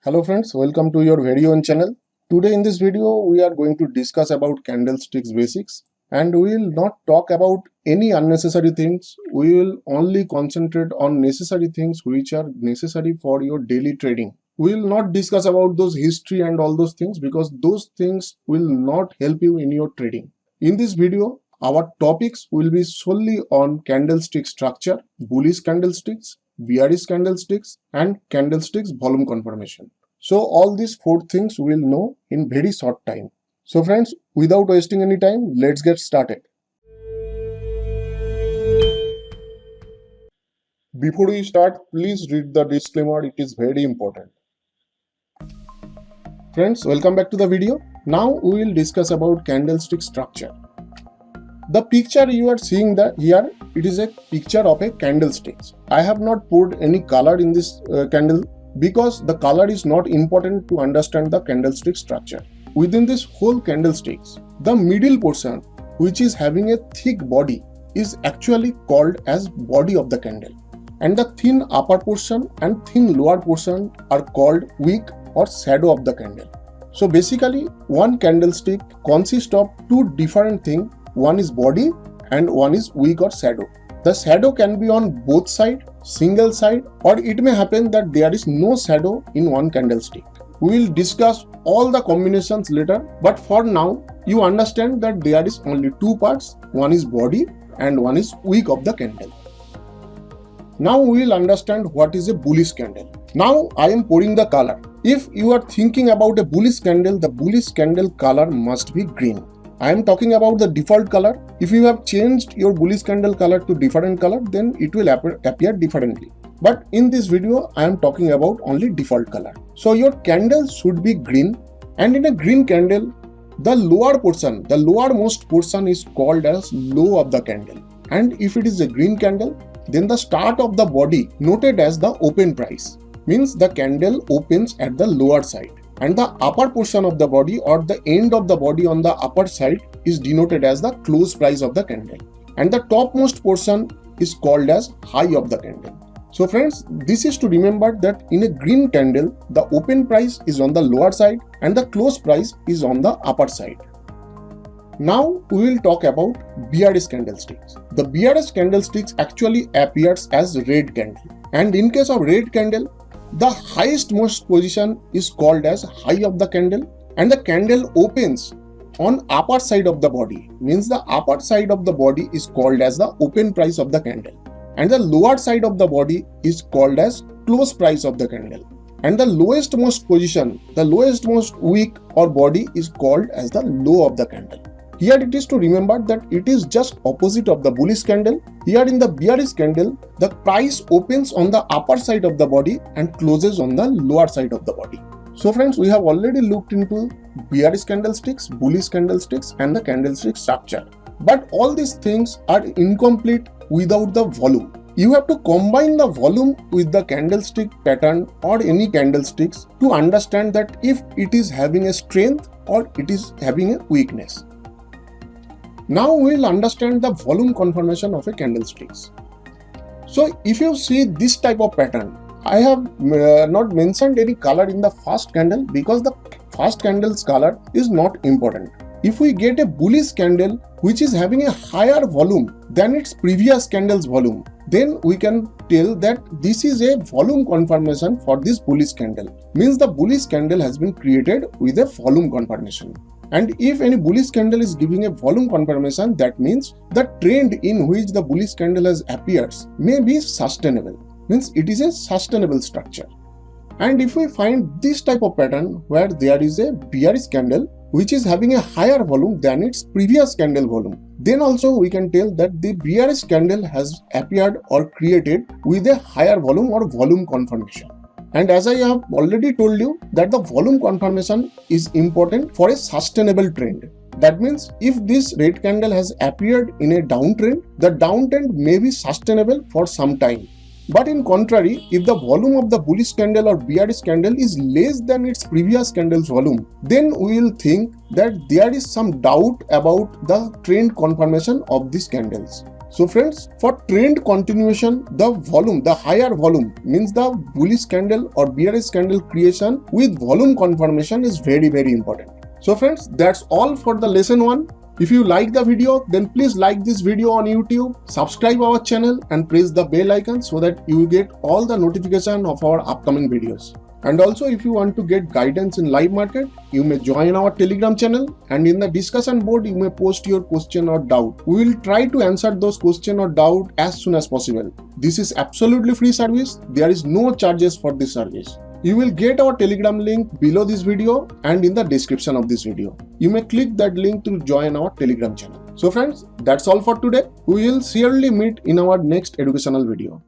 Hello friends, welcome to your very own channel. Today in this video we are going to discuss about candlesticks basics, and we will not talk about any unnecessary things. We will only concentrate on necessary things which are necessary for your daily trading. We will not discuss about those history and all those things because those things will not help you in your trading. In this video our topics will be solely on candlestick structure, bullish candlesticks, bearish candlesticks, and candlesticks volume confirmation. So all these four things we will know in very short time. So friends, without wasting any time, let's get started. Before we start, please read the disclaimer, it is very important. Friends, welcome back to the video. Now we will discuss about candlestick structure. The picture you are seeing here, it is a picture of a candlestick. I have not put any color in this candle because the color is not important to understand the candlestick structure. Within this whole candlesticks, the middle portion, which is having a thick body, is actually called as body of the candle, and the thin upper portion and thin lower portion are called wick or shadow of the candle. So basically one candlestick consists of two different things. One is body and one is wick or shadow. The shadow can be on both sides, single side, or it may happen that there is no shadow in one candlestick. We will discuss all the combinations later, but for now you understand that there is only two parts. One is body and one is wick of the candle. Now we will understand what is a bullish candle. Now I am pouring the color. If you are thinking about a bullish candle, the bullish candle color must be green. I am talking about the default color. If you have changed your bullish candle color to different color, then it will appear differently. But in this video, I am talking about only default color. So your candle should be green, and in a green candle, the lower portion, the lowermost portion is called as low of the candle. And if it is a green candle, then the start of the body noted as the open price, means the candle opens at the lower side. And the upper portion of the body or the end of the body on the upper side is denoted as the close price of the candle, and the topmost portion is called as high of the candle. So friends, this is to remember that in a green candle the open price is on the lower side and the close price is on the upper side. Now we will talk about bearish candlesticks. The bearish candlesticks actually appears as red candle, and in case of red candle, the highest most position is called as high of the candle, and the candle opens on upper side of the body, means the upper side of the body is called as the open price of the candle, and the lower side of the body is called as close price of the candle, and the lowest most position, the lowest most wick or body is called as the low of the candle. Here it is to remember that it is just opposite of the bullish candle. Here in the bearish candle, the price opens on the upper side of the body and closes on the lower side of the body. So friends, we have already looked into bearish candlesticks, bullish candlesticks, and the candlestick structure. But all these things are incomplete without the volume. You have to combine the volume with the candlestick pattern or any candlesticks to understand that if it is having a strength or it is having a weakness. Now we will understand the volume confirmation of a candlesticks. So if you see this type of pattern, I have not mentioned any color in the first candle because the first candle's color is not important. If we get a bullish candle which is having a higher volume than its previous candle's volume, then we can tell that this is a volume confirmation for this bullish candle. Means the bullish candle has been created with a volume confirmation. And if any bullish candle is giving a volume confirmation, that means the trend in which the bullish candle has appears may be sustainable, means it is a sustainable structure. And if we find this type of pattern where there is a bearish candle which is having a higher volume than its previous candle volume, then also we can tell that the bearish candle has appeared or created with a higher volume or volume confirmation. And as I have already told you that the volume confirmation is important for a sustainable trend. That means if this red candle has appeared in a downtrend, the downtrend may be sustainable for some time. But in contrary, if the volume of the bullish candle or bearish candle is less than its previous candle's volume, then we will think that there is some doubt about the trend confirmation of these candles. So friends, for trend continuation, the higher volume means the bullish candle or bearish candle creation with volume confirmation is very important. So friends, that's all for the lesson 1. If you like the video, then please like this video on YouTube, subscribe our channel and press the bell icon so that you will get all the notification of our upcoming videos. And also, if you want to get guidance in live market, you may join our Telegram channel, and in the discussion board you may post your question or doubt. We will try to answer those question or doubt as soon as possible. This is absolutely free service. There is no charges for this service. You will get our Telegram link below this video and in the description of this video. You may click that link to join our Telegram channel. So friends, that's all for today. We will surely meet in our next educational video.